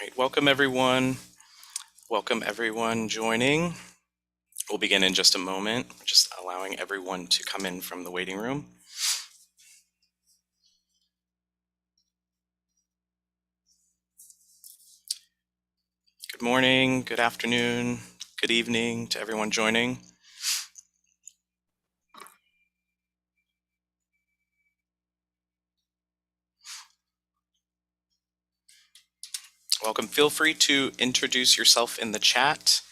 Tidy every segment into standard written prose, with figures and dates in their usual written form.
right, welcome everyone. Welcome everyone joining. We'll begin in just a moment, just allowing everyone to come in from the waiting room. Good morning, good afternoon, good evening to everyone joining. Welcome. Feel free to introduce yourself in the chat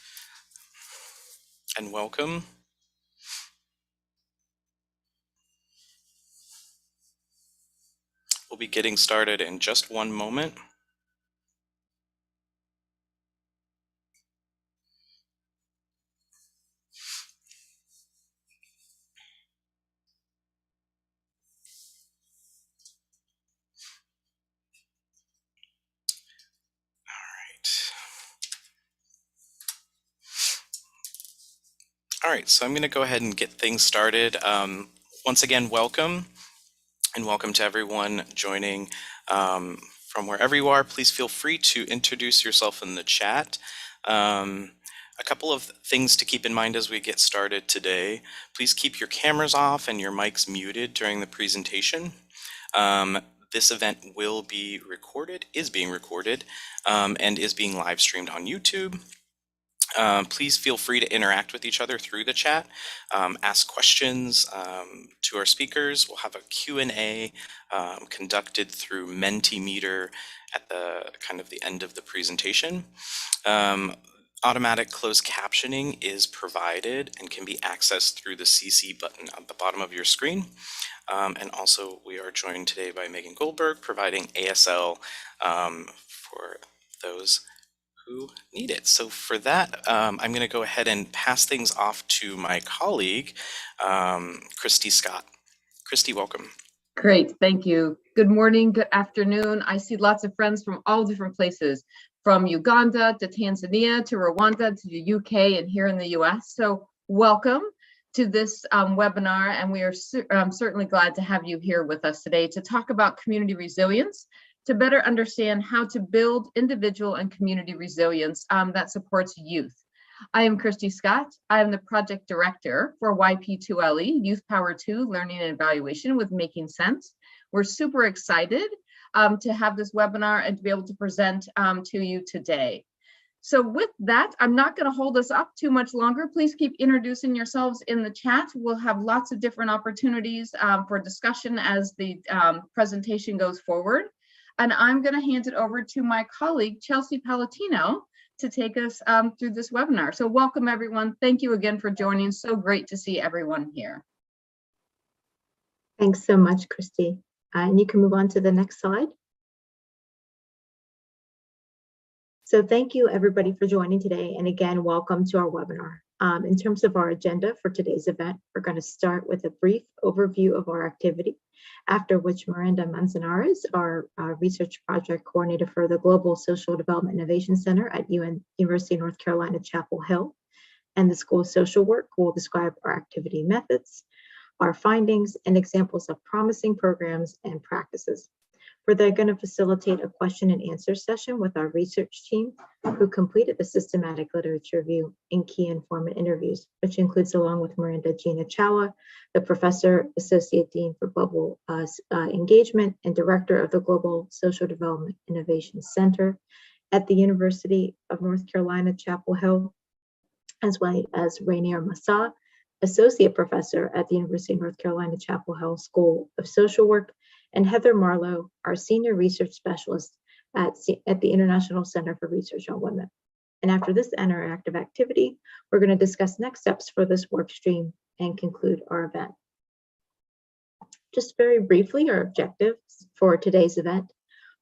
and welcome. We'll be getting started in just one moment. All right, so I'm going to go ahead and get things started. Once again, welcome, and welcome to everyone joining from wherever you are. Please feel free to introduce yourself in the chat. A couple of things to keep in mind as we get started today. Please keep your cameras off and your mics muted during the presentation. This event will be recorded, is being recorded, and is being live streamed on YouTube. Please feel free to interact with each other through the chat, ask questions to our speakers. We'll have a Q&A conducted through Mentimeter at the end of the presentation. Automatic closed captioning is provided and can be accessed through the CC button at the bottom of your screen. And also we are joined today by Megan Goldberg, providing ASL for those who need it. So for that, I'm going to go ahead and pass things off to my colleague, Christy Scott. Christy, welcome. Great, thank you. Good morning, good afternoon. I see lots of friends from all different places, from Uganda to Tanzania to Rwanda to the UK and here in the US. So welcome to this webinar, and we are certainly glad to have you here with us today to talk about community resilience, to better understand how to build individual and community resilience that supports youth. I am Christy Scott. I am the project director for YP2LE, Youth Power 2 Learning and Evaluation with Making Sense. We're super excited to have this webinar and to be able to present to you today. So with that, I'm not going to hold us up too much longer. Please keep introducing yourselves in the chat. We'll have lots of different opportunities for discussion as the presentation goes forward. And I'm going to hand it over to my colleague, Chelsea Palatino, to take us through this webinar. So welcome everyone. Thank you again for joining. So great to see everyone here. Thanks so much, Christy. And you can move on to the next slide. So thank you everybody for joining today. And again, welcome to our webinar. In terms of our agenda for today's event, we're going to start with a brief overview of our activity, after which Miranda Manzanares, our research project coordinator for the Global Social Development Innovation Center at University of North Carolina, Chapel Hill, and the School of Social Work will describe our activity methods, our findings, and examples of promising programs and practices. We're then going to facilitate a question and answer session with our research team who completed the systematic literature review and key informant interviews, which includes, along with Miranda, Gina Chawa, the Professor, Associate Dean for Global Engagement and Director of the Global Social Development Innovation Center at the University of North Carolina, Chapel Hill, as well as Rainier Massa, Associate Professor at the University of North Carolina, Chapel Hill School of Social Work, and Heather Marlowe, our Senior Research Specialist at the International Center for Research on Women. And after this interactive activity, we're going to discuss next steps for this work stream and conclude our event. Just very briefly, our objectives for today's event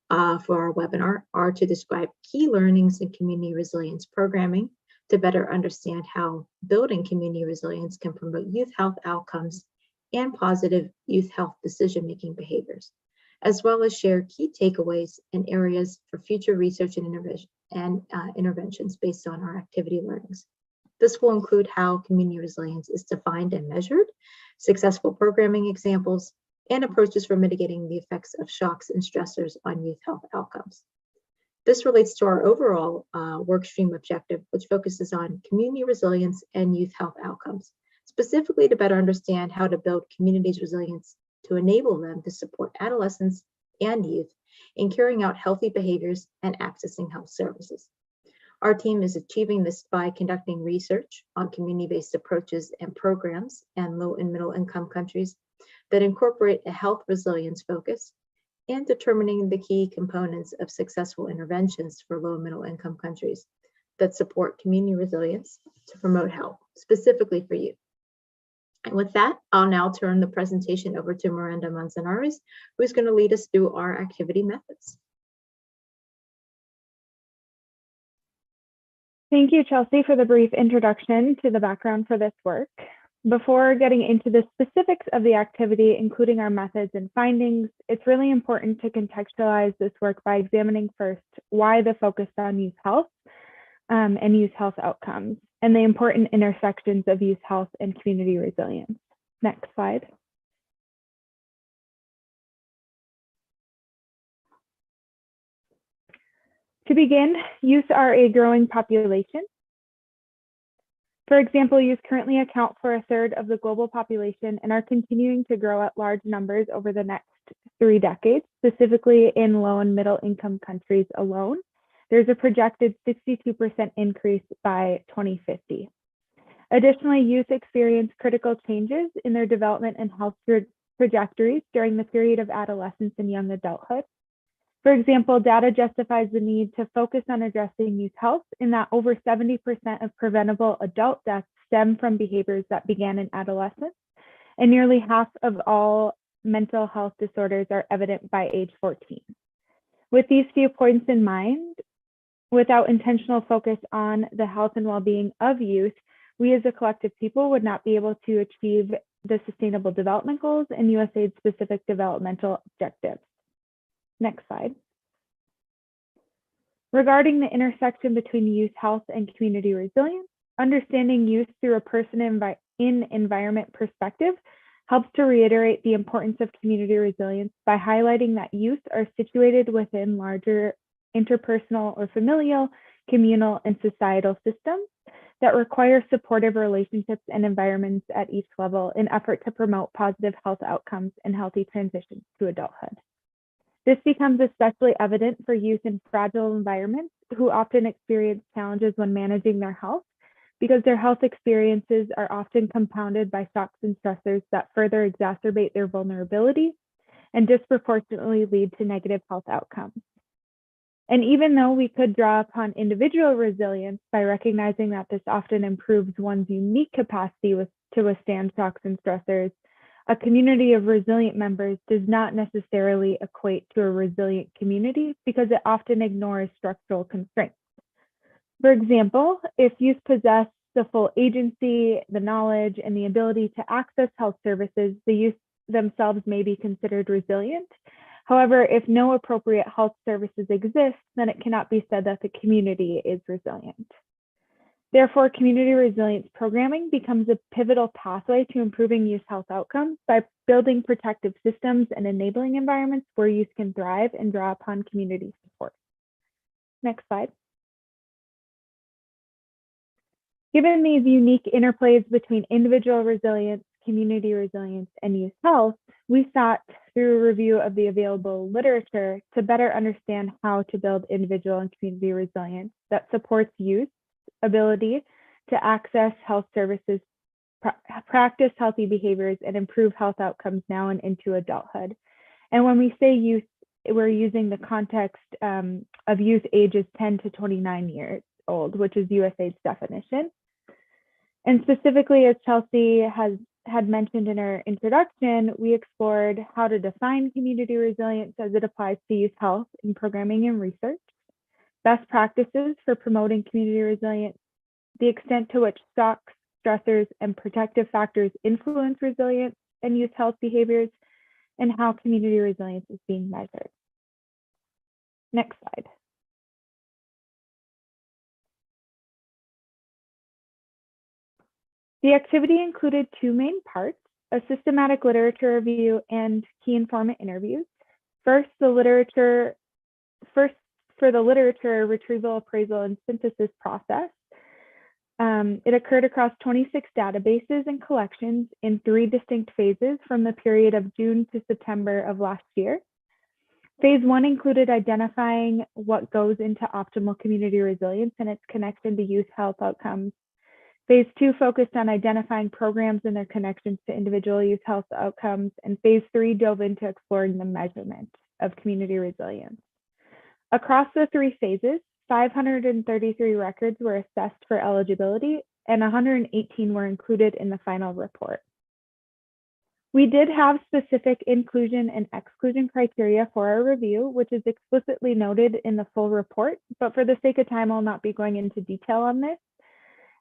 for our webinar are to describe key learnings in community resilience programming, to better understand how building community resilience can promote youth health outcomes and positive youth health decision-making behaviors, as well as share key takeaways and areas for future research and interventions based on our activity learnings. This will include how community resilience is defined and measured, successful programming examples, and approaches for mitigating the effects of shocks and stressors on youth health outcomes. This relates to our overall work stream objective, which focuses on community resilience and youth health outcomes, specifically to better understand how to build communities' resilience to enable them to support adolescents and youth in carrying out healthy behaviors and accessing health services. Our team is achieving this by conducting research on community-based approaches and programs in low and middle income countries that incorporate a health resilience focus, and determining the key components of successful interventions for low and middle income countries that support community resilience to promote health, specifically for youth. And with that, I'll now turn the presentation over to Miranda Manzanares, who's going to lead us through our activity methods. Thank you, Chelsea, for the brief introduction to the background for this work. Before getting into the specifics of the activity, including our methods and findings, it's really important to contextualize this work by examining first why the focus on youth health and youth health outcomes, and the important intersections of youth health and community resilience. Next slide. To begin, youth are a growing population. For example, youth currently account for 1/3 of the global population and are continuing to grow at large numbers over the next 3 decades, specifically in low and middle income countries alone. There's a projected 62% increase by 2050. Additionally, youth experience critical changes in their development and health trajectories during the period of adolescence and young adulthood. For example, data justifies the need to focus on addressing youth health in that over 70% of preventable adult deaths stem from behaviors that began in adolescence, and nearly half of all mental health disorders are evident by age 14. With these few points in mind, without intentional focus on the health and well-being of youth, we as a collective people would not be able to achieve the Sustainable Development Goals and USAID specific developmental objectives. Next slide. Regarding the intersection between youth health and community resilience, understanding youth through a person in environment perspective helps to reiterate the importance of community resilience by highlighting that youth are situated within larger interpersonal or familial, communal, and societal systems that require supportive relationships and environments at each level in effort to promote positive health outcomes and healthy transitions to adulthood. This becomes especially evident for youth in fragile environments who often experience challenges when managing their health because their health experiences are often compounded by shocks and stressors that further exacerbate their vulnerability and disproportionately lead to negative health outcomes. And even though we could draw upon individual resilience by recognizing that this often improves one's unique capacity to withstand shocks and stressors, a community of resilient members does not necessarily equate to a resilient community because it often ignores structural constraints. For example, if youth possess the full agency, the knowledge, and the ability to access health services, the youth themselves may be considered resilient. However, if no appropriate health services exist, then it cannot be said that the community is resilient. Therefore, community resilience programming becomes a pivotal pathway to improving youth health outcomes by building protective systems and enabling environments where youth can thrive and draw upon community support. Next slide. Given these unique interplays between individual resilience, community resilience, and youth health, we sought, through a review of the available literature, to better understand how to build individual and community resilience that supports youth ability to access health services, practice healthy behaviors, and improve health outcomes now and into adulthood. And when we say youth, we're using the context of youth ages 10 to 29 years old, which is USAID's definition. And specifically, as Chelsea had mentioned in her introduction, we explored how to define community resilience as it applies to youth health in programming and research, best practices for promoting community resilience, the extent to which shocks, stressors, and protective factors influence resilience and youth health behaviors, and how community resilience is being measured. Next slide. The activity included 2 main parts, a systematic literature review and key informant interviews. First, for the literature retrieval, appraisal, and synthesis process, it occurred across 26 databases and collections in 3 distinct phases from the period of June to September of last year. Phase 1 included identifying what goes into optimal community resilience and its connection to youth health outcomes. Phase 2 focused on identifying programs and their connections to individual youth health outcomes, and Phase 3 dove into exploring the measurement of community resilience. Across the 3 phases, 533 records were assessed for eligibility and 118 were included in the final report. We did have specific inclusion and exclusion criteria for our review, which is explicitly noted in the full report, but for the sake of time, I'll not be going into detail on this.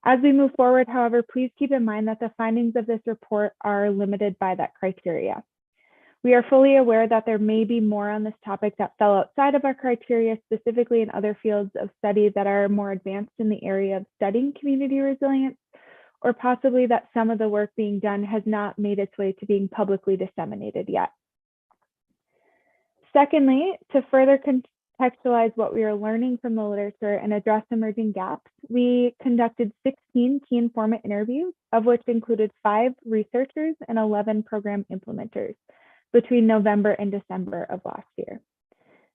As we move forward, however, please keep in mind that the findings of this report are limited by that criteria. We are fully aware that there may be more on this topic that fell outside of our criteria, specifically in other fields of study that are more advanced in the area of studying community resilience, or possibly that some of the work being done has not made its way to being publicly disseminated yet. Secondly, to further contextualize what we are learning from the literature and address emerging gaps, we conducted 16 key informant interviews, of which included 5 researchers and 11 program implementers between November and December of last year.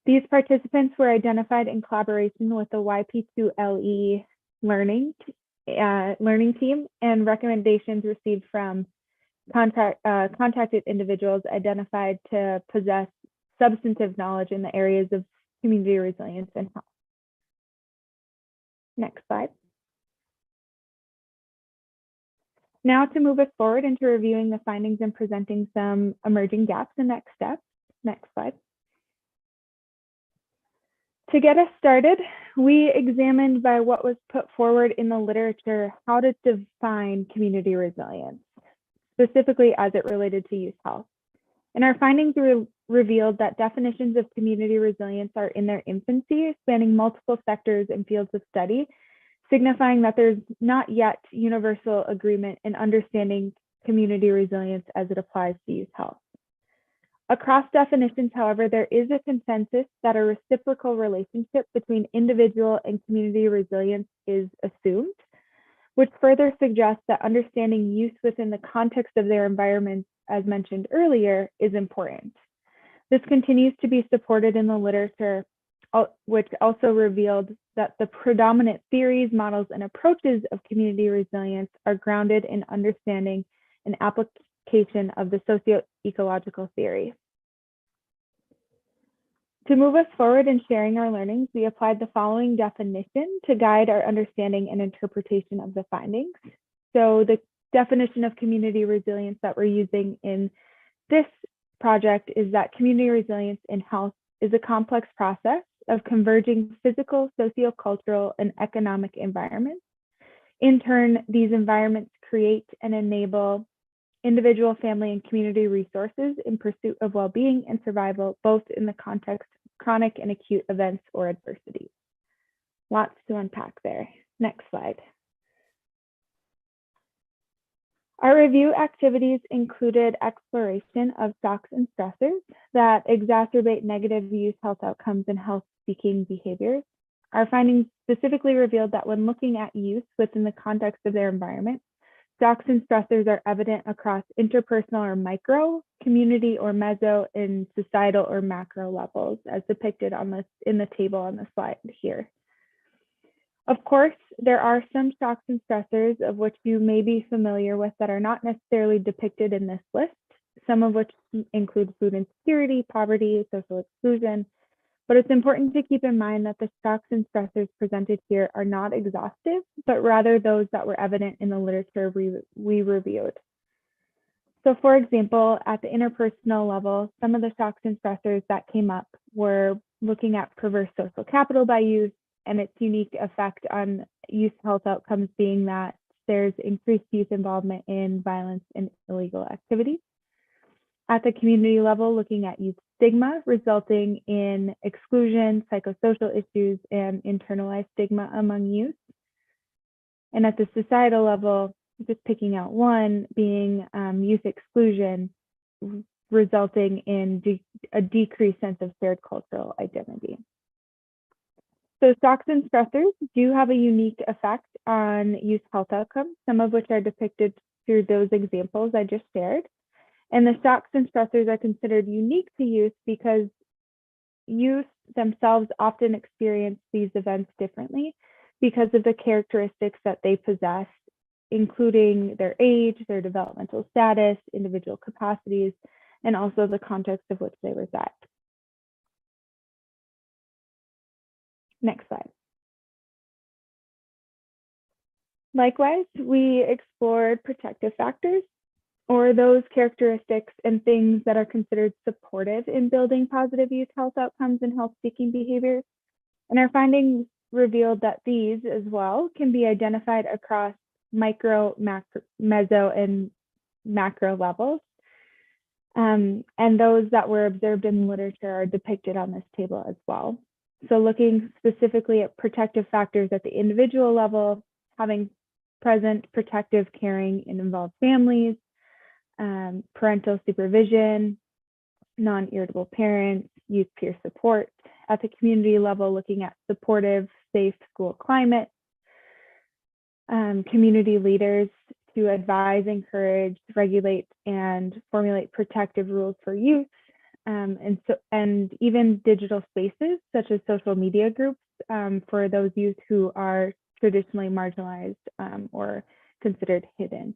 These participants were identified in collaboration with the YP2LE learning team, and recommendations received from contacted individuals identified to possess substantive knowledge in the areas of community resilience and health. Next slide. Now to move us forward into reviewing the findings and presenting some emerging gaps and next steps. Next slide. To get us started, we examined by what was put forward in the literature how to define community resilience, specifically as it related to youth health. And our findings revealed that definitions of community resilience are in their infancy, spanning multiple sectors and fields of study, signifying that there's not yet universal agreement in understanding community resilience as it applies to youth health. Across definitions, however, there is a consensus that a reciprocal relationship between individual and community resilience is assumed, which further suggests that understanding youth within the context of their environments, as mentioned earlier, is important. This continues to be supported in the literature, which also revealed that the predominant theories, models, and approaches of community resilience are grounded in understanding and application of the socio-ecological theory. To move us forward in sharing our learnings, we applied the following definition to guide our understanding and interpretation of the findings. So the definition of community resilience that we're using in this project is that community resilience in health is a complex process of converging physical, sociocultural, and economic environments. In turn, these environments create and enable individual, family, and community resources in pursuit of well-being and survival, both in the context of chronic and acute events or adversities. Lots to unpack there. Next slide. Our review activities included exploration of shocks and stressors that exacerbate negative youth health outcomes and health-seeking behaviors. Our findings specifically revealed that when looking at youth within the context of their environment, shocks and stressors are evident across interpersonal or micro, community or meso, and societal or macro levels, as depicted on in the table on the slide here. Of course, there are some shocks and stressors of which you may be familiar with that are not necessarily depicted in this list, some of which include food insecurity, poverty, social exclusion. But it's important to keep in mind that the shocks and stressors presented here are not exhaustive, but rather those that were evident in the literature we reviewed. So for example, at the interpersonal level, some of the shocks and stressors that came up were looking at perverse social capital by youth and its unique effect on youth health outcomes, being that there's increased youth involvement in violence and illegal activities. At the community level, looking at youth stigma resulting in exclusion, psychosocial issues, and internalized stigma among youth. And at the societal level, just picking out one, being youth exclusion resulting in a decreased sense of shared cultural identity. So shocks and stressors do have a unique effect on youth health outcomes, some of which are depicted through those examples I just shared. And the shocks and stressors are considered unique to youth because youth themselves often experience these events differently because of the characteristics that they possess, including their age, their developmental status, individual capacities, and also the context of which they reside. Next slide. Likewise, we explored protective factors, or those characteristics and things that are considered supportive in building positive youth health outcomes and health-seeking behaviors. And our findings revealed that these as well can be identified across micro, macro, meso, and macro levels. And those that were observed in literature are depicted on this table as well. So looking specifically at protective factors at the individual level, having present protective caring in involved families, parental supervision, non-irritable parents, youth peer support. At the community level, looking at supportive, safe school climate, community leaders to advise, encourage, regulate, and formulate protective rules for youth, and even digital spaces such as social media groups for those youth who are traditionally marginalized or considered hidden.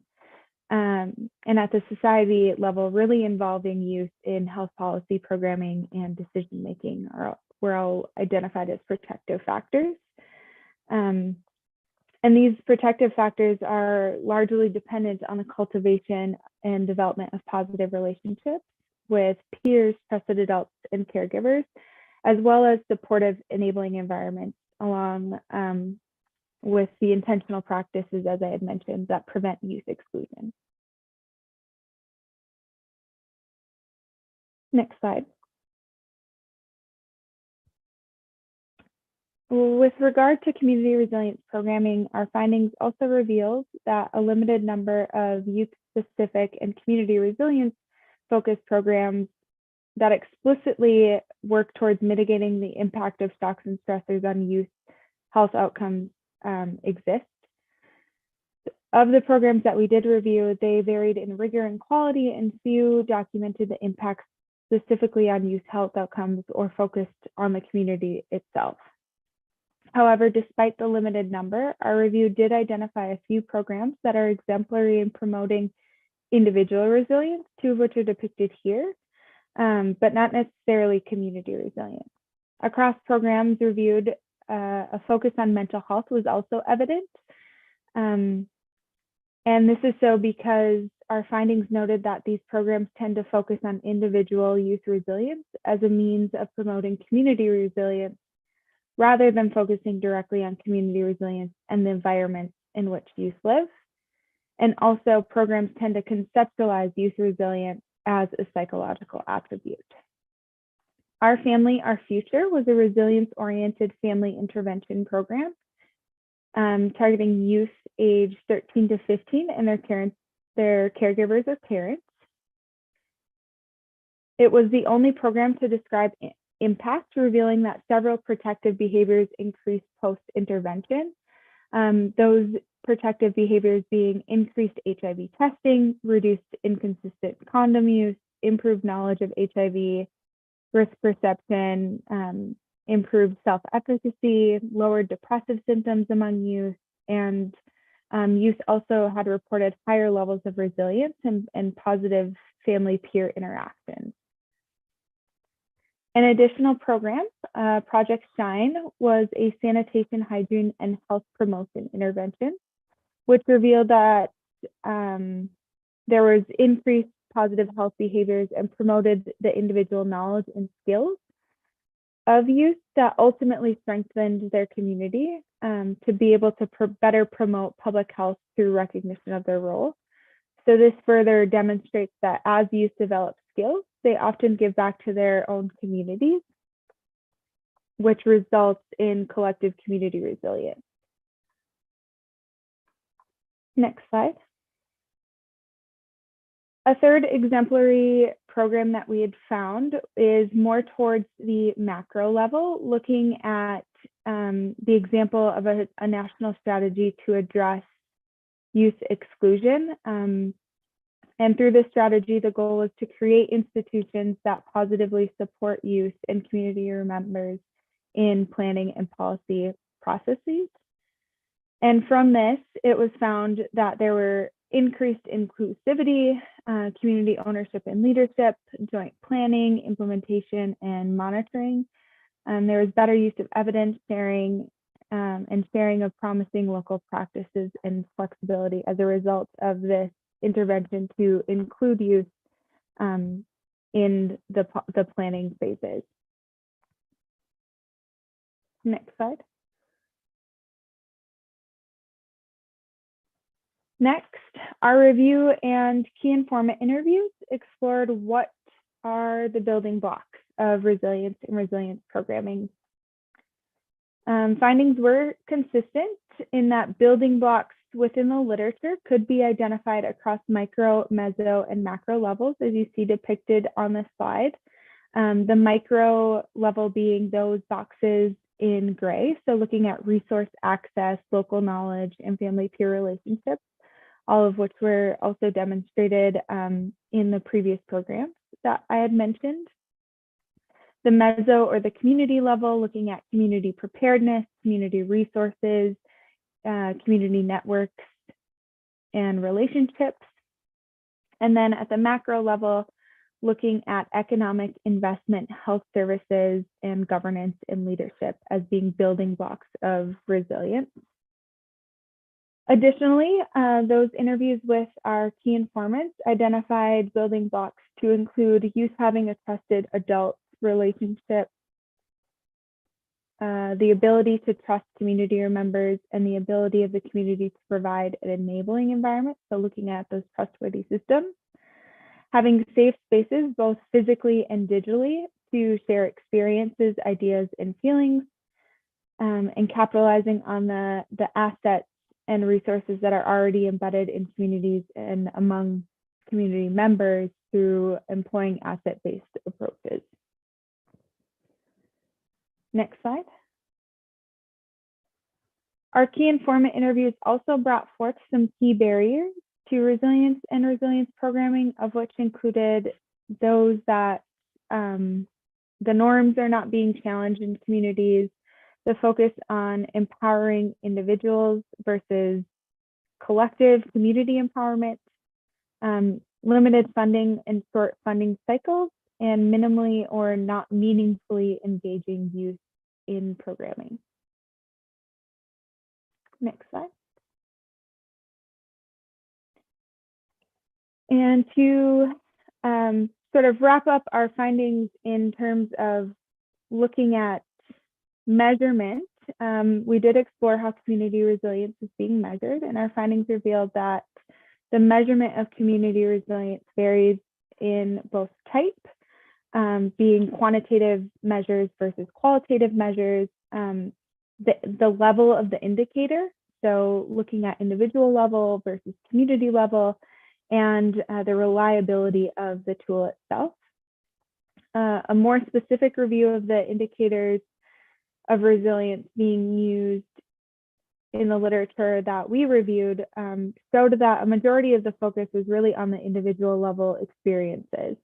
And at the society level, really involving youth in health policy programming and decision-making were all identified as protective factors. And these protective factors are largely dependent on the cultivation and development of positive relationships with peers, trusted adults, and caregivers, as well as supportive enabling environments along with the intentional practices, as I had mentioned, that prevent youth exclusion. Next slide. With regard to community resilience programming, our findings also revealed that a limited number of youth-specific and community resilience-focused programs that explicitly work towards mitigating the impact of shocks and stressors on youth health outcomes exist. Of the programs that we did review, they varied in rigor and quality, and few documented the impacts specifically on youth health outcomes or focused on the community itself. However, despite the limited number, our review did identify a few programs that are exemplary in promoting individual resilience, two of which are depicted here, but not necessarily community resilience. Across programs reviewed, a focus on mental health was also evident. And this is so because our findings noted that these programs tend to focus on individual youth resilience as a means of promoting community resilience, rather than focusing directly on community resilience and the environments in which youth live. And also, programs tend to conceptualize youth resilience as a psychological attribute. Our Family, Our Future was a resilience-oriented family intervention program targeting youth age 13 to 15 and their caregivers or parents. It was the only program to describe impact, revealing that several protective behaviors increased post-intervention. Those protective behaviors being increased HIV testing, reduced inconsistent condom use, improved knowledge of HIV, risk perception, improved self-efficacy, lowered depressive symptoms among youth, and youth also had reported higher levels of resilience and positive family peer interactions. An additional program, Project Shine, was a sanitation, hygiene, and health promotion intervention, which revealed that there was increased positive health behaviors and promoted the individual knowledge and skills of youth that ultimately strengthened their community to be able to better promote public health through recognition of their role. So this further demonstrates that as youth develop skills, they often give back to their own communities, which results in collective community resilience. Next slide. A third exemplary program that we had found is more towards the macro level, looking at the example of a national strategy to address youth exclusion. And through this strategy, the goal is to create institutions that positively support youth and community members in planning and policy processes. And from this, it was found that there were increased inclusivity, community ownership and leadership, joint planning, implementation, and monitoring. There was better use of evidence sharing and sharing of promising local practices and flexibility as a result of this intervention to include youth in the planning phases. Next slide. Next, our review and key informant interviews explored what are the building blocks of resilience and resilience programming. Findings were consistent in that building blocks within the literature could be identified across micro, meso, and macro levels, as you see depicted on the slide. The micro level being those boxes in gray, so looking at resource access, local knowledge, and family peer relationships, all of which were also demonstrated in the previous programs that I had mentioned. The meso or the community level, looking at community preparedness, community resources, community networks, and relationships. And then at the macro level, looking at economic investment, health services, and governance and leadership as being building blocks of resilience. Additionally, those interviews with our key informants identified building blocks to include youth having a trusted adult relationship, the ability to trust community members, and the ability of the community to provide an enabling environment, so looking at those trustworthy systems. Having safe spaces, both physically and digitally, to share experiences, ideas, and feelings, and capitalizing on the assets and resources that are already embedded in communities and among community members through employing asset-based approaches. Next slide. Our key informant interviews also brought forth some key barriers to resilience and resilience programming, of which included those that the norms are not being challenged in communities, the focus on empowering individuals versus collective community empowerment, limited funding and short funding cycles, and minimally or not meaningfully engaging youth in programming. Next slide. And to sort of wrap up our findings in terms of looking at measurement, we did explore how community resilience is being measured, and our findings revealed that the measurement of community resilience varies in both type, being quantitative measures versus qualitative measures, the level of the indicator, so looking at individual level versus community level, and the reliability of the tool itself. A more specific review of the indicators of resilience being used in the literature that we reviewed showed that a majority of the focus was really on the individual level experiences,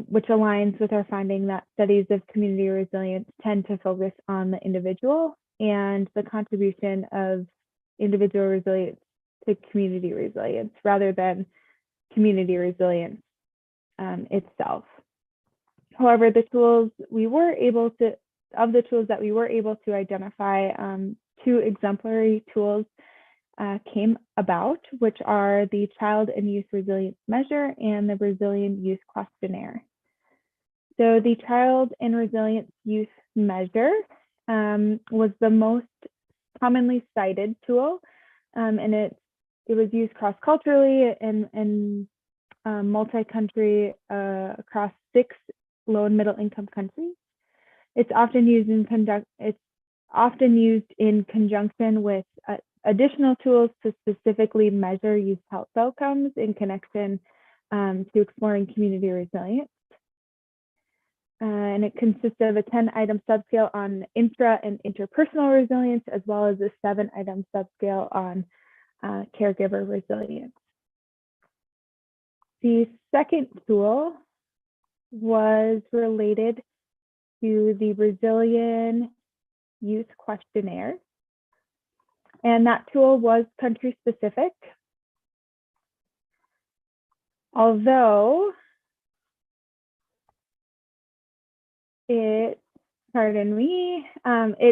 which aligns with our finding that studies of community resilience tend to focus on the individual and the contribution of individual resilience to community resilience rather than community resilience itself. However, the tools we were able to, of the tools that we were able to identify, two exemplary tools came about, which are the Child and Youth Resilience Measure and the Brazilian Youth Questionnaire. So the Child and Resilience Youth Measure was the most commonly cited tool, and it was used cross-culturally and multi-country across 6 low and middle income countries. It's often used in conjunction with additional tools to specifically measure youth health outcomes in connection to exploring community resilience. and it consists of a 10-item subscale on intra and interpersonal resilience, as well as a 7-item subscale on caregiver resilience. The second tool was related to the Brazilian Youth Questionnaire, and that tool was country specific. Although it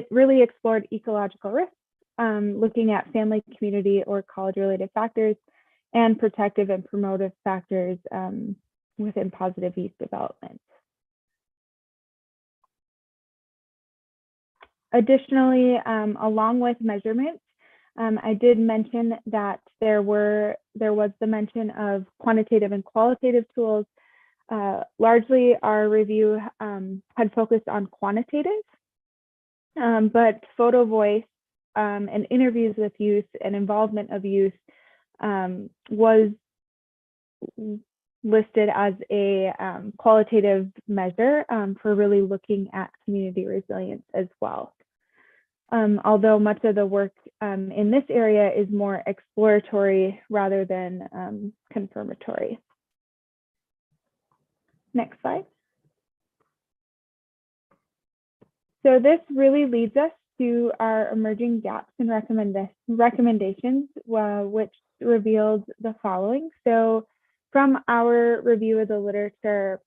really explored ecological risks, looking at family, community, or college-related factors, and protective and promotive factors within positive youth development. Additionally, along with measurements, I did mention that there was the mention of quantitative and qualitative tools. Largely, our review had focused on quantitative, but photo voice and interviews with youth and involvement of youth was listed as a qualitative measure for really looking at community resilience as well. Although much of the work in this area is more exploratory rather than confirmatory. Next slide. So this really leads us to our emerging gaps and recommendations, which revealed the following. So from our review of the literature,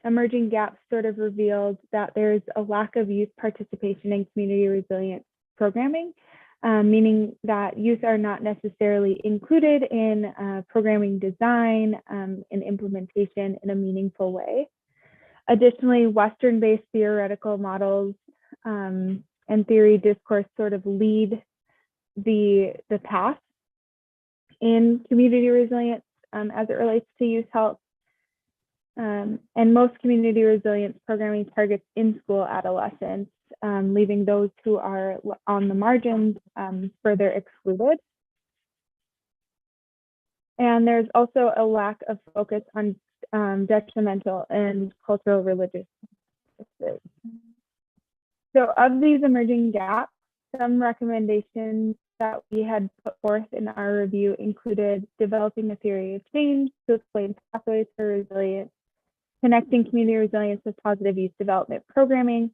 emerging gaps sort of revealed that there's a lack of youth participation in community resilience programming, meaning that youth are not necessarily included in programming design and implementation in a meaningful way. Additionally, Western-based theoretical models and theory discourse sort of lead the path in community resilience as it relates to youth health. And most community resilience programming targets in-school adolescents, leaving those who are on the margins further excluded. And there's also a lack of focus on detrimental and cultural religious practices. So of these emerging gaps, some recommendations that we had put forth in our review included developing a theory of change to explain pathways for resilience, connecting community resilience with positive youth development programming,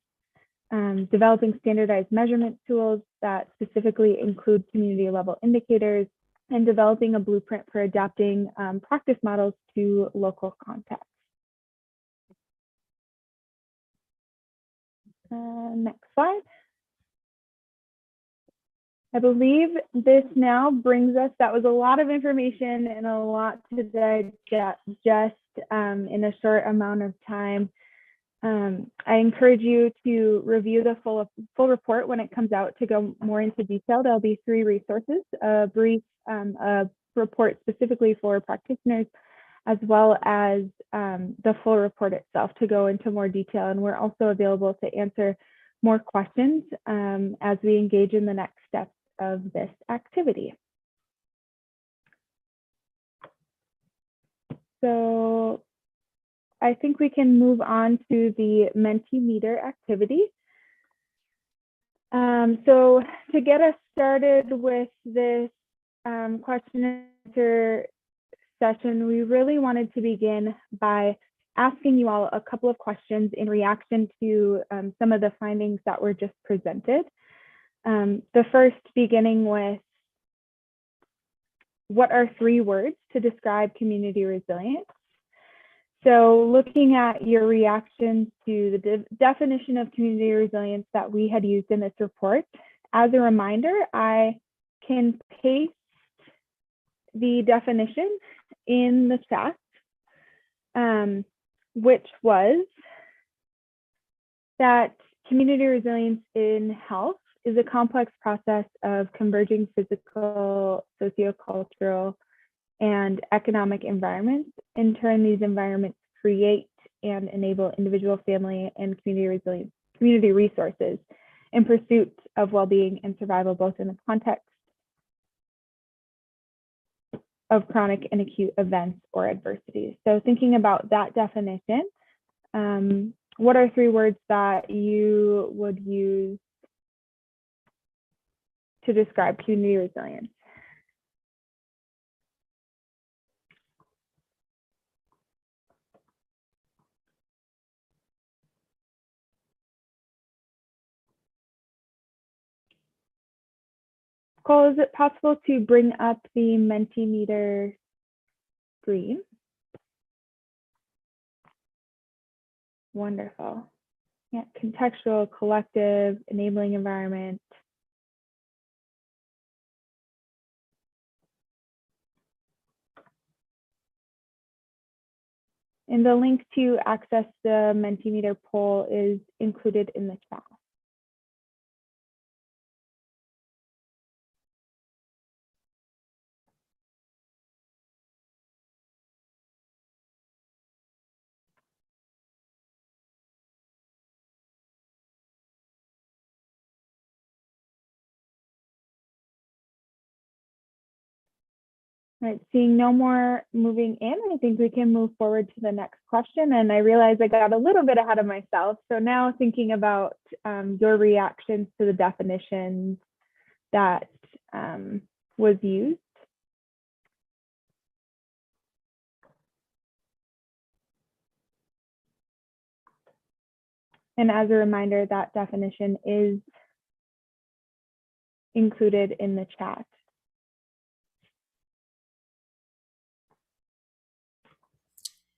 developing standardized measurement tools that specifically include community level indicators, and developing a blueprint for adapting practice models to local contexts. Next slide. I believe this now brings us, that was a lot of information and a lot to digest in a short amount of time. I encourage you to review the full report when it comes out to go more into detail. There'll be 3 resources, a brief, a report specifically for practitioners, as well as the full report itself to go into more detail. And we're also available to answer more questions as we engage in the next steps of this activity. So I think we can move on to the Mentimeter activity. So to get us started with this question and answer session, we really wanted to begin by asking you all a couple of questions in reaction to some of the findings that were just presented. The first beginning with, what are 3 words to describe community resilience? So looking at your reactions to the definition of community resilience that we had used in this report, as a reminder, I can paste the definition in the chat, which was that community resilience in health is a complex process of converging physical, sociocultural, and economic environments. In turn, these environments create and enable individual, family, and community resources in pursuit of well-being and survival, both in the context of chronic and acute events or adversities. So thinking about that definition, what are 3 words that you would use to describe community resilience? Cole, is it possible to bring up the Mentimeter screen? Wonderful. Yeah, contextual, collective, enabling environment. And the link to access the Mentimeter poll is included in the chat. All right, seeing no more moving in, I think we can move forward to the next question. And I realize I got a little bit ahead of myself. So now thinking about your reactions to the definitions that was used. And as a reminder, that definition is included in the chat.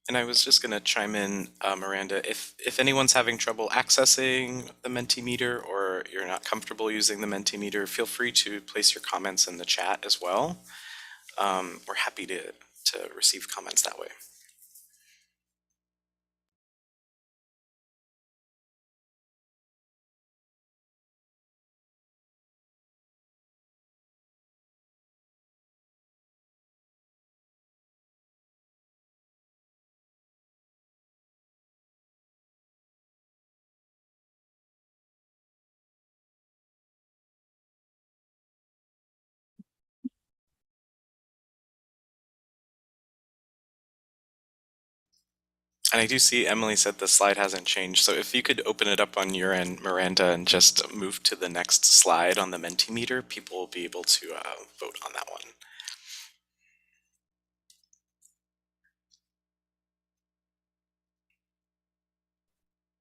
And I was just going to chime in, Miranda, if anyone's having trouble accessing the Mentimeter or you're not comfortable using the Mentimeter, feel free to place your comments in the chat as well. We're happy to receive comments that way. And I do see Emily said the slide hasn't changed. So if you could open it up on your end, Miranda, and just move to the next slide on the Mentimeter, people will be able to vote on that one.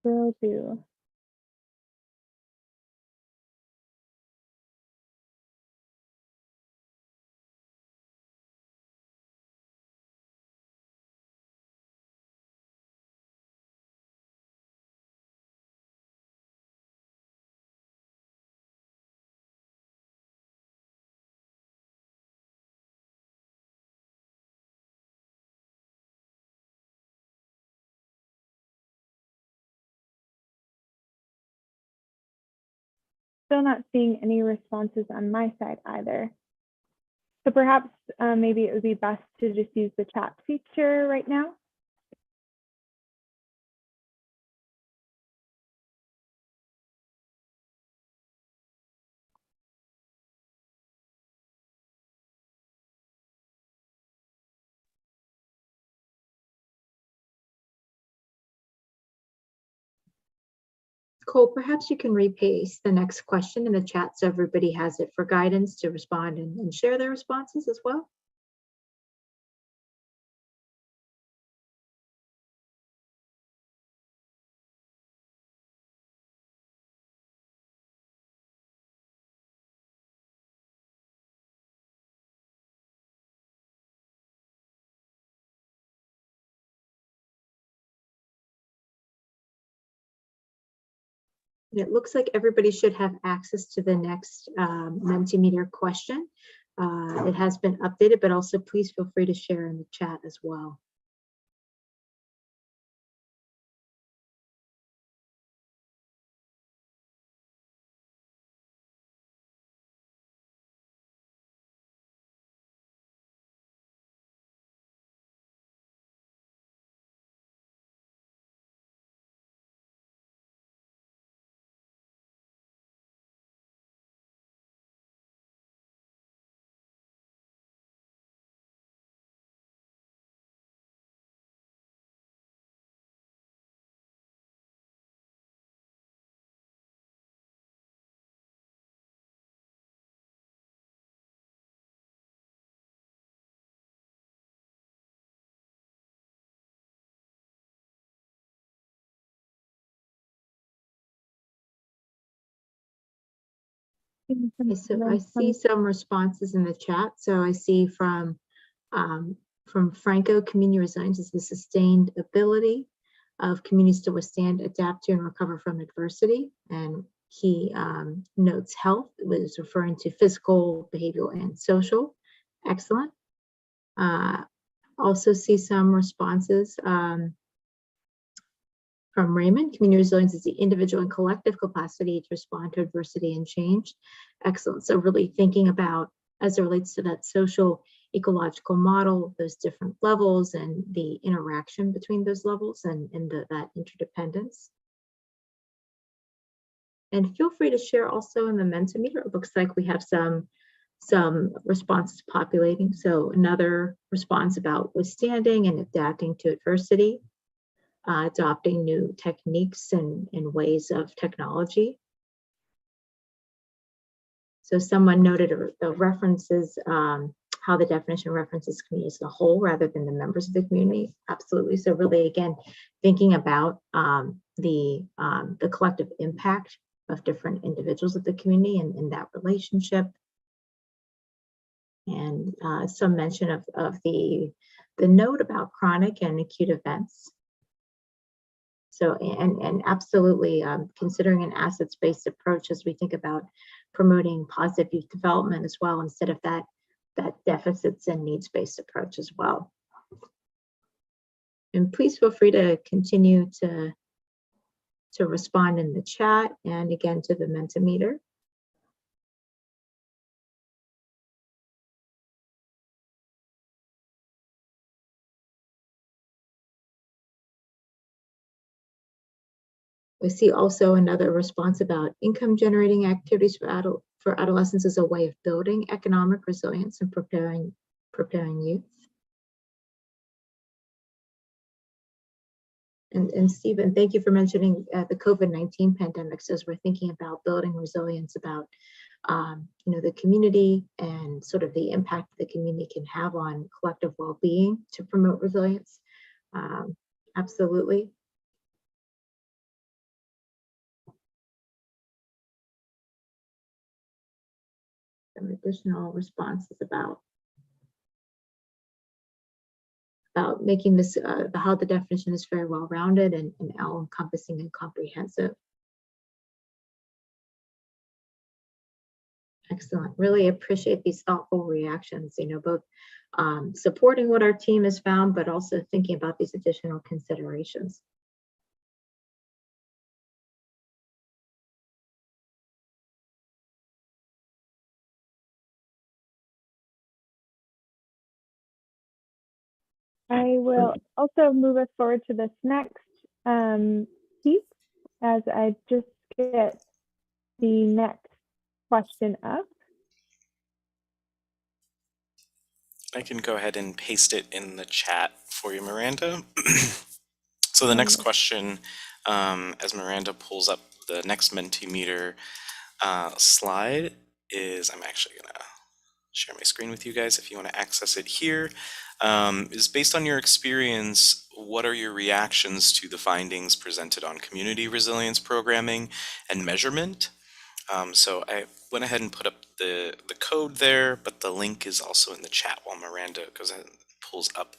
Will do. Still not seeing any responses on my side either. So perhaps maybe it would be best to just use the chat feature right now. Cole, perhaps you can repaste the next question in the chat so everybody has it for guidance to respond and share their responses as well. And it looks like everybody should have access to the next Mentimeter question. It has been updated, but also please feel free to share in the chat as well. Okay, so I see some responses in the chat. So I see from Franco, community resilience is the sustained ability of communities to withstand, adapt to, and recover from adversity. And he notes health, was referring to physical, behavioral, and social. Excellent. Also see some responses from Raymond. Community resilience is the individual and collective capacity to respond to adversity and change. Excellent. So really thinking about, as it relates to that social ecological model, those different levels and the interaction between those levels and that interdependence. And feel free to share also in the Mentimeter. It looks like we have some responses populating. So another response about withstanding and adapting to adversity, adopting new techniques and ways of technology. So someone noted the references, how the definition references community as a whole rather than the members of the community. Absolutely. So really, again, thinking about the collective impact of different individuals of the community and that relationship. And some mention of the note about chronic and acute events. So, and absolutely considering an assets-based approach as we think about promoting positive youth development as well, instead of that deficits and needs-based approach as well. And please feel free to continue to respond in the chat and again to the Mentimeter. We see also another response about income generating activities for adolescents as a way of building economic resilience and preparing youth. And Stephen, thank you for mentioning the COVID-19 pandemic. So as we're thinking about building resilience, about the community and sort of the impact the community can have on collective well-being to promote resilience. Absolutely. Some additional responses about making this how the definition is very well rounded and all-encompassing and comprehensive. Excellent. Really appreciate these thoughtful reactions, both supporting what our team has found, but also thinking about these additional considerations. I will also move us forward to this next piece as I just get the next question up. I can go ahead and paste it in the chat for you, Miranda. So the next question, as Miranda pulls up the next Mentimeter slide, is, I'm actually going to share my screen with you guys if you want to access it here, is based on your experience, what are your reactions to the findings presented on community resilience programming and measurement? So I went ahead and put up the code there, but the link is also in the chat while Miranda goes ahead and pulls up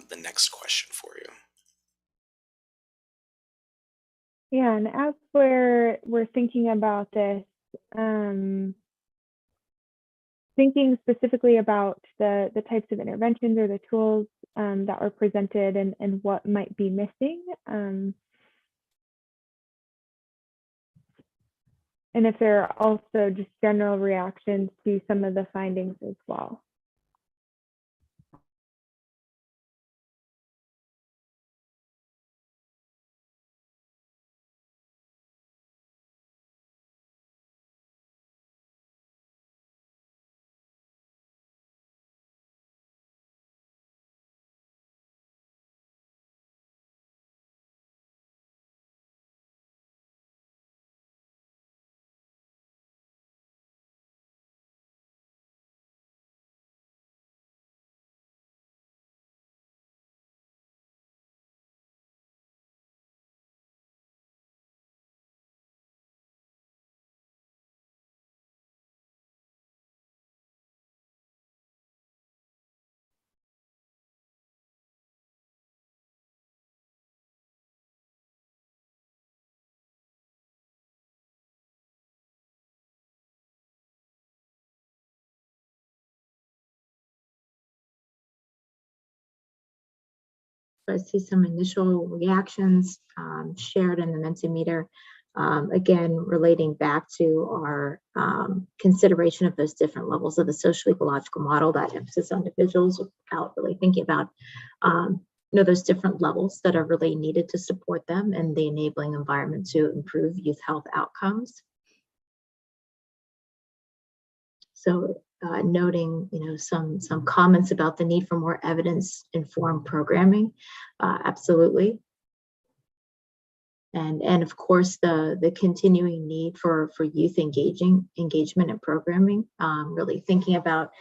the next question for you. Yeah, and as we're thinking about this, thinking specifically about the types of interventions or the tools that were presented and what might be missing. And if there are also just general reactions to some of the findings as well. I see some initial reactions shared in the Mentimeter. Again, relating back to our consideration of those different levels of the social ecological model, that emphasis on individuals without really thinking about those different levels that are really needed to support them and the enabling environment to improve youth health outcomes. So noting, some comments about the need for more evidence-informed programming, absolutely. And of course, the continuing need for youth engagement and programming, really thinking about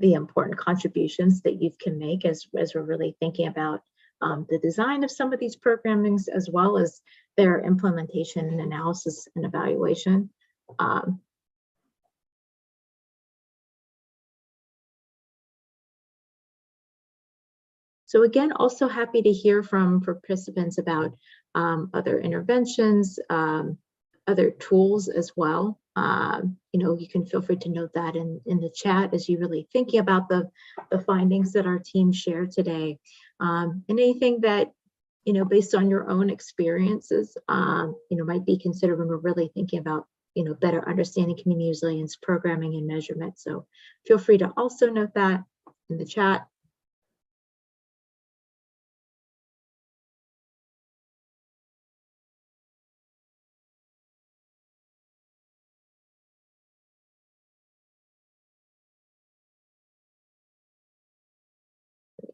the important contributions that youth can make as we're really thinking about the design of some of these programmings, as well as their implementation and analysis and evaluation. So again, also happy to hear from participants about other interventions, other tools as well. You can feel free to note that in the chat as you're really thinking about the findings that our team shared today. And anything that, based on your own experiences, might be considered when we're really thinking about, better understanding community resilience programming and measurement. So feel free to also note that in the chat.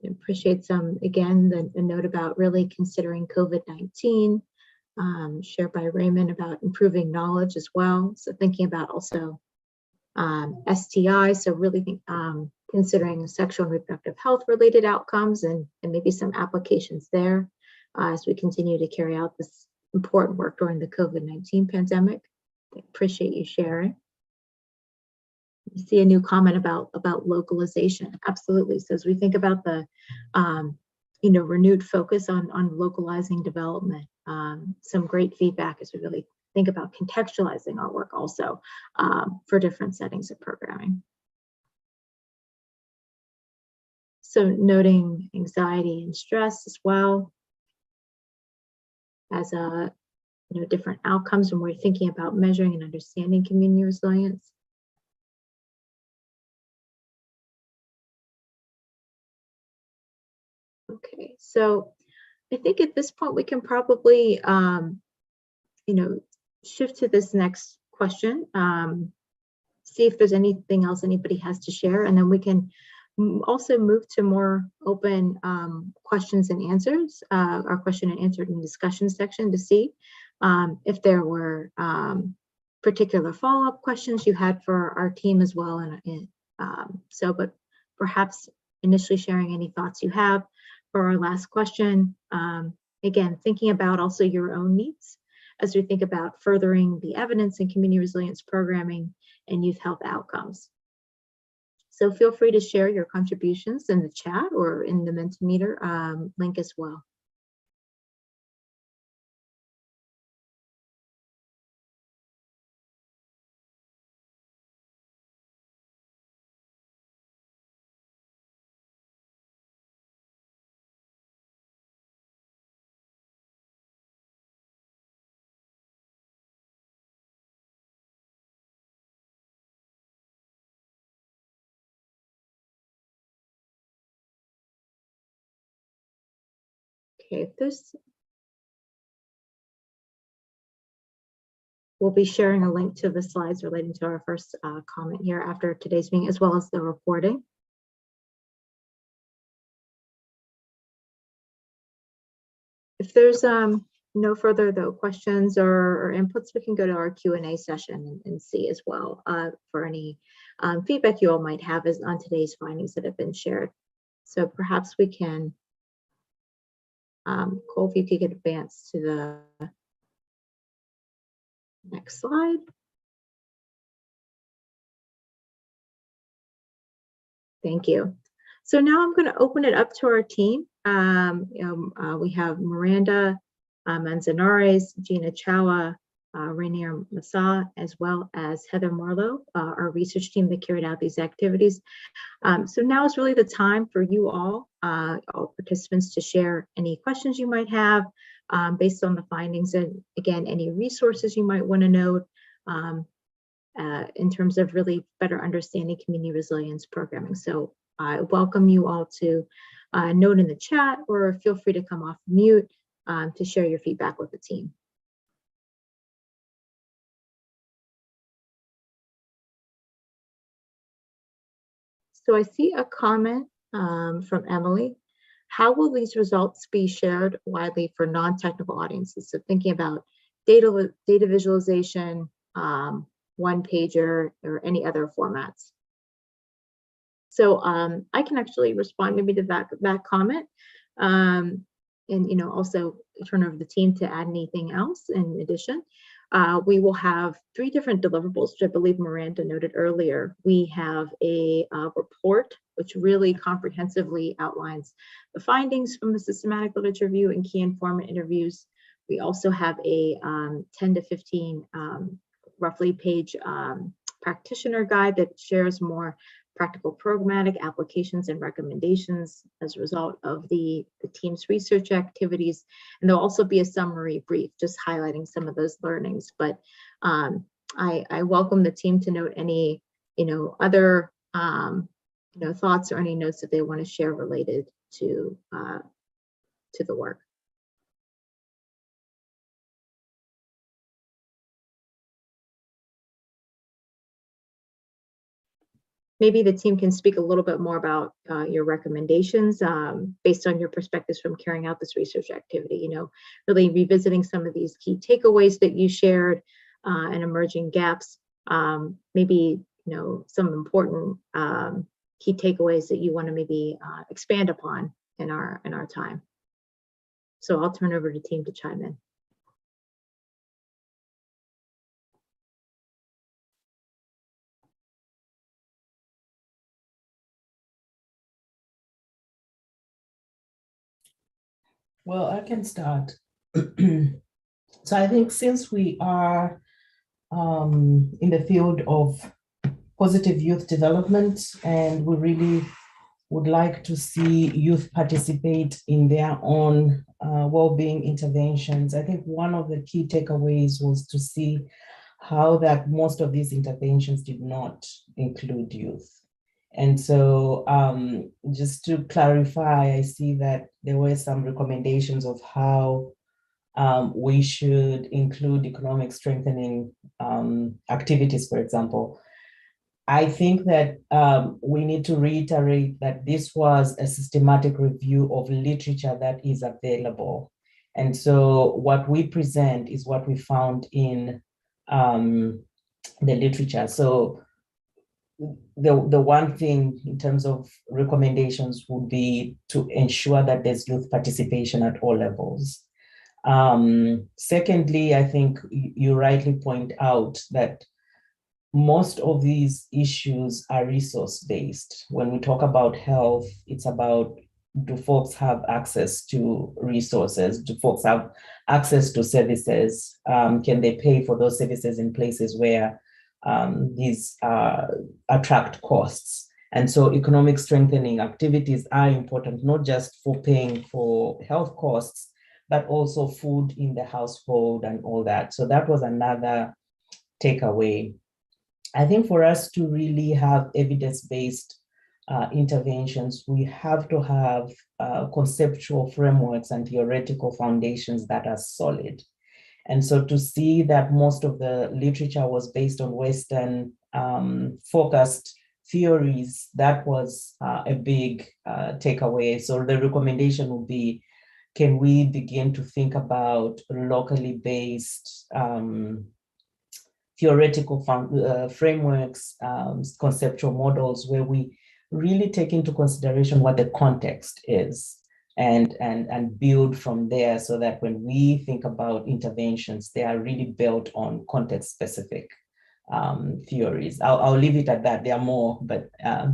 Appreciate again, the note about really considering COVID-19, shared by Raymond about improving knowledge as well. So thinking about also STI, so really considering sexual and reproductive health related outcomes and maybe some applications there as we continue to carry out this important work during the COVID-19 pandemic. I appreciate you sharing. You see a new comment about localization. Absolutely. So as we think about the renewed focus on localizing development, some great feedback as we really think about contextualizing our work also for different settings of programming. So noting anxiety and stress as well as different outcomes when we're thinking about measuring and understanding community resilience. Okay, so I think at this point we can probably, shift to this next question, see if there's anything else anybody has to share, and then we can also move to more open questions and answers, our question and answer and discussion section to see if there were particular follow-up questions you had for our team as well. But perhaps initially sharing any thoughts you have for our last question. Again, thinking about also your own needs as we think about furthering the evidence in community resilience programming and youth health outcomes. So feel free to share your contributions in the chat or in the Mentimeter link as well. Okay, we'll be sharing a link to the slides relating to our first comment here after today's meeting, as well as the reporting. If there's no further questions or inputs, we can go to our Q&A session and see as well for any feedback you all might have on today's findings that have been shared. So perhaps we can, Cole, if you could advance to the next slide. Thank you. So now I'm going to open it up to our team. We have Miranda Manzanares, Gina Chawa, Rainier Massa, as well as Heather Marlowe, our research team that carried out these activities. So now is really the time for you all participants to share any questions you might have based on the findings, and again, any resources you might want to note in terms of really better understanding community resilience programming. So I welcome you all to note in the chat, or feel free to come off mute to share your feedback with the team. So I see a comment from Emily. How will these results be shared widely for non-technical audiences? So thinking about data visualization, one pager, or any other formats. So I can actually respond maybe to that comment, and also turn over the team to add anything else in addition. We will have 3 different deliverables, which I believe Miranda noted earlier. We have a report, which really comprehensively outlines the findings from the systematic literature review and key informant interviews. We also have a 10 to 15 roughly page practitioner guide that shares more practical programmatic applications and recommendations as a result of the team's research activities. And there'll also be a summary brief just highlighting some of those learnings. But I welcome the team to note any other thoughts or any notes that they want to share related to the work. Maybe the team can speak a little bit more about your recommendations based on your perspectives from carrying out this research activity, really revisiting some of these key takeaways that you shared and emerging gaps, maybe, some important key takeaways that you want to maybe expand upon in our time. So I'll turn over to the team to chime in. Well, I can start. So I think since we are in the field of positive youth development, and we really would like to see youth participate in their own well-being interventions, I think one of the key takeaways was to see how that most of these interventions did not include youth. And so just to clarify, I see that there were some recommendations of how we should include economic strengthening activities, for example. I think that we need to reiterate that this was a systematic review of literature that is available. And so what we present is what we found in the literature. So the one thing in terms of recommendations would be to ensure that there's youth participation at all levels. Secondly, I think you rightly point out that most of these issues are resource-based. When we talk about health, it's about, do folks have access to resources? Do folks have access to services? Can they pay for those services in places where these attract costs? And so economic strengthening activities are important, not just for paying for health costs, but also food in the household and all that. So that was another takeaway. I think for us to really have evidence-based interventions, we have to have conceptual frameworks and theoretical foundations that are solid. And so to see that most of the literature was based on Western focused theories, that was a big takeaway. So the recommendation would be, can we begin to think about locally based theoretical frameworks, conceptual models, where we really take into consideration what the context is and build from there, so that when we think about interventions, they are really built on context-specific theories. I'll leave it at that. There are more, but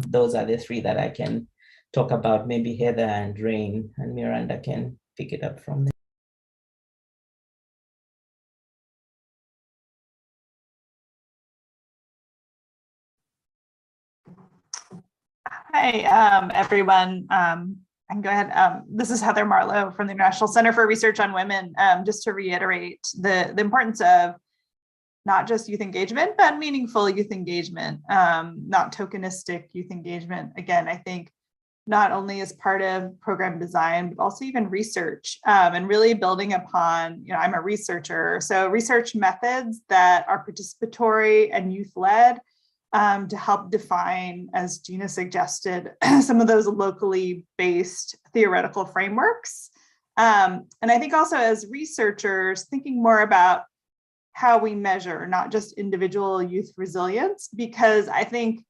those are the 3 that I can talk about. Maybe Heather and Rain and Miranda can pick it up from there. Hi, everyone. I can go ahead. This is Heather Marlowe from the National Center for Research on Women. Just to reiterate the importance of not just youth engagement, but meaningful youth engagement, not tokenistic youth engagement. Again, I think not only as part of program design, but also even research, and really building upon, I'm a researcher, so research methods that are participatory and youth-led, to help define, as Gina suggested, some of those locally based theoretical frameworks. And I think also as researchers, thinking more about how we measure not just individual youth resilience, because I think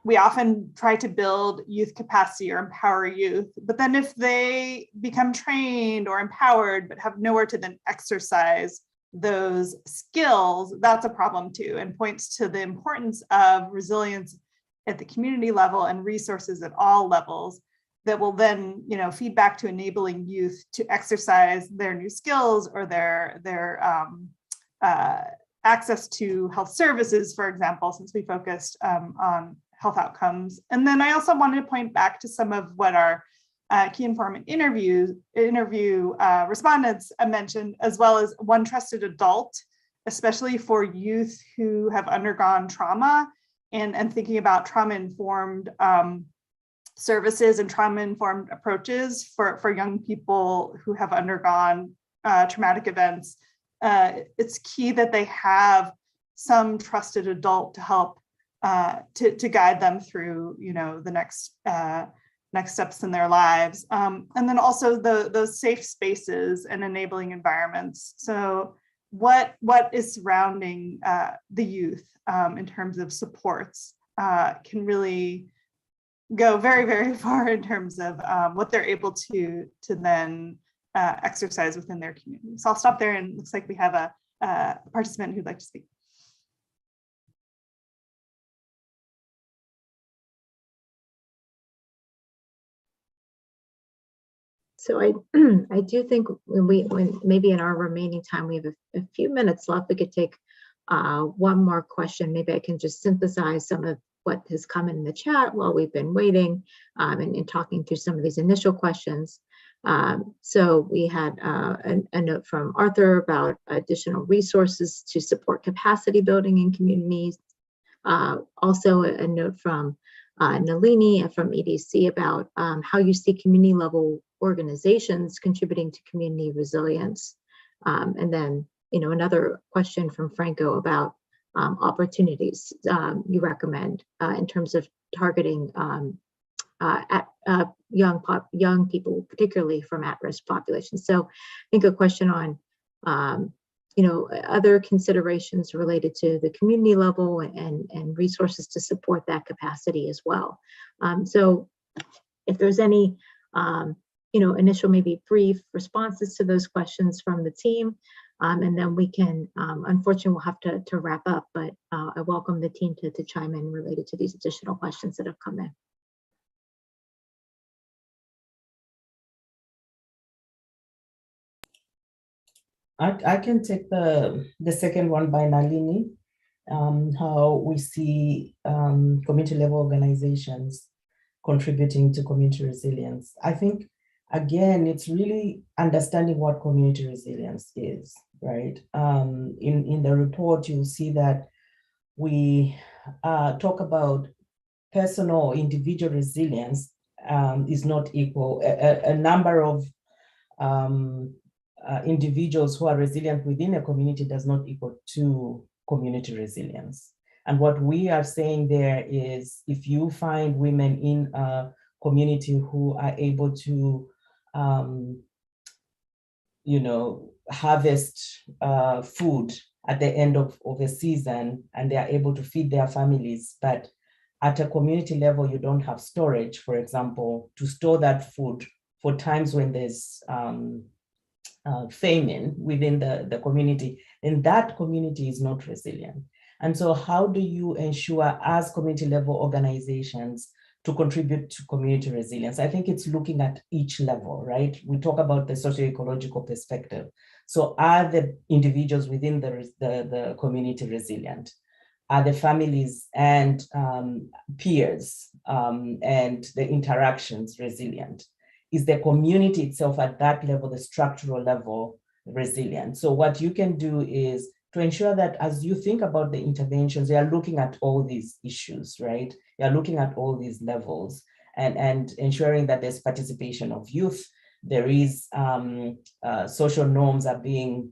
we often try to build youth capacity or empower youth, but then if they become trained or empowered, but have nowhere to then exercise those skills, that's a problem too, and points to the importance of resilience at the community level and resources at all levels that will then, feed back to enabling youth to exercise their new skills or their access to health services, for example, since we focused on health outcomes. And then I also wanted to point back to some of what our key informant interview respondents mentioned, as well as one trusted adult, especially for youth who have undergone trauma, and thinking about trauma-informed services and trauma-informed approaches for young people who have undergone traumatic events. It's key that they have some trusted adult to help to guide them through, the next steps in their lives. And then also those safe spaces and enabling environments. So what is surrounding the youth in terms of supports can really go very, very far in terms of what they're able to then exercise within their community. So I'll stop there, and it looks like we have a participant who'd like to speak. So I do think when maybe in our remaining time, we have a few minutes left, we could take one more question. Maybe I can just synthesize some of what has come in the chat while we've been waiting and talking through some of these initial questions. So we had a note from Arthur about additional resources to support capacity building in communities. Also a note from Nalini from EDC about how you see community level organizations contributing to community resilience. And then, another question from Franco about opportunities you recommend in terms of targeting at young people, particularly from at-risk populations. So I think a question on other considerations related to the community level and resources to support that capacity as well. So if there's any initial maybe brief responses to those questions from the team, and then we can, unfortunately, we'll have to wrap up, but I welcome the team to chime in related to these additional questions that have come in. I can take the second one by Nalini, how we see community level organizations contributing to community resilience. I think, again, it's really understanding what community resilience is, right? In the report, you'll see that we talk about personal or individual resilience is not equal. A number of individuals who are resilient within a community does not equal to community resilience. And what we are saying there is, if you find women in a community who are able to, harvest food at the end of a season, and they are able to feed their families, but at a community level, you don't have storage, for example, to store that food for times when there's famine within the community, then that community is not resilient. And so how do you ensure, as community level organizations, to contribute to community resilience? I think it's looking at each level, right? We talk about the socio-ecological perspective. So are the individuals within the community resilient? are the families and peers and the interactions resilient? Is the community itself at that level, the structural level, resilient? So what you can do is to ensure that as you think about the interventions, you are looking at all these issues, right? You're looking at all these levels and ensuring that there's participation of youth. There is social norms are being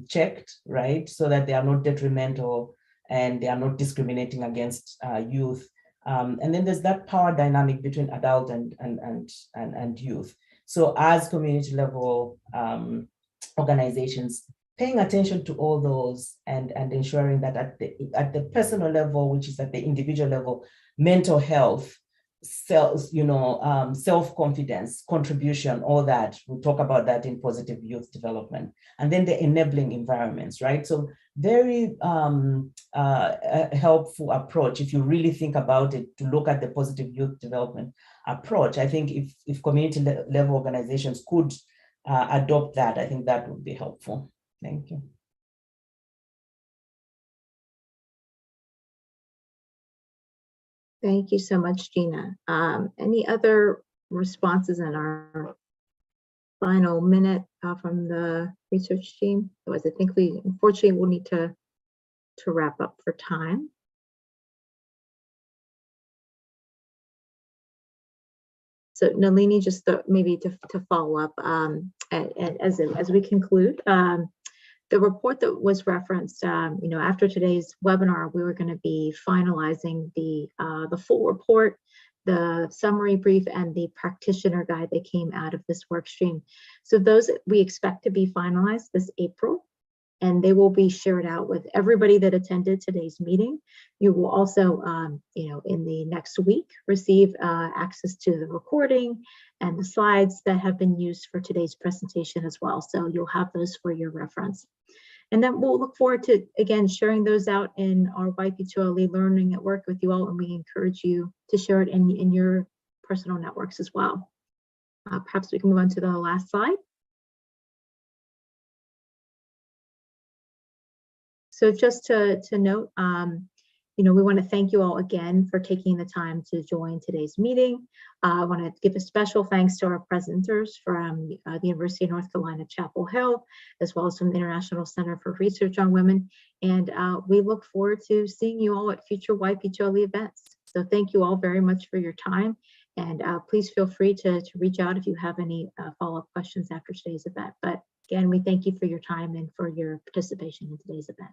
checked, right? So that they are not detrimental and they are not discriminating against youth. And then there's that power dynamic between adult and youth. So as community level organizations, paying attention to all those and ensuring that at the personal level, which is at the individual level, mental health, self-confidence, contribution, all that. We'll talk about that in positive youth development. And then the enabling environments, right? So very helpful approach, if you really think about it, to look at the positive youth development approach. I think if community level organizations could adopt that, I think that would be helpful. Thank you. Thank you so much, Gina. Any other responses in our final minute from the research team? Otherwise, I think we unfortunately will need to wrap up for time. So Nalini, just maybe to follow up as we conclude, the report that was referenced, after today's webinar, we were going to be finalizing the full report, the summary brief, and the practitioner guide that came out of this work stream. So those we expect to be finalized this April, and they will be shared out with everybody that attended today's meeting. You will also, in the next week, receive access to the recording and the slides that have been used for today's presentation as well. So you'll have those for your reference. And then we'll look forward to, again, sharing those out in our YP2LE Learning at Work with you all, and we encourage you to share it in your personal networks as well. Perhaps we can move on to the last slide. So just to note, we want to thank you all again for taking the time to join today's meeting. I want to give a special thanks to our presenters from the University of North Carolina, Chapel Hill, as well as from the International Center for Research on Women. And we look forward to seeing you all at future YP2LE events. So thank you all very much for your time. And please feel free to reach out if you have any follow-up questions after today's event. But again, we thank you for your time and for your participation in today's event.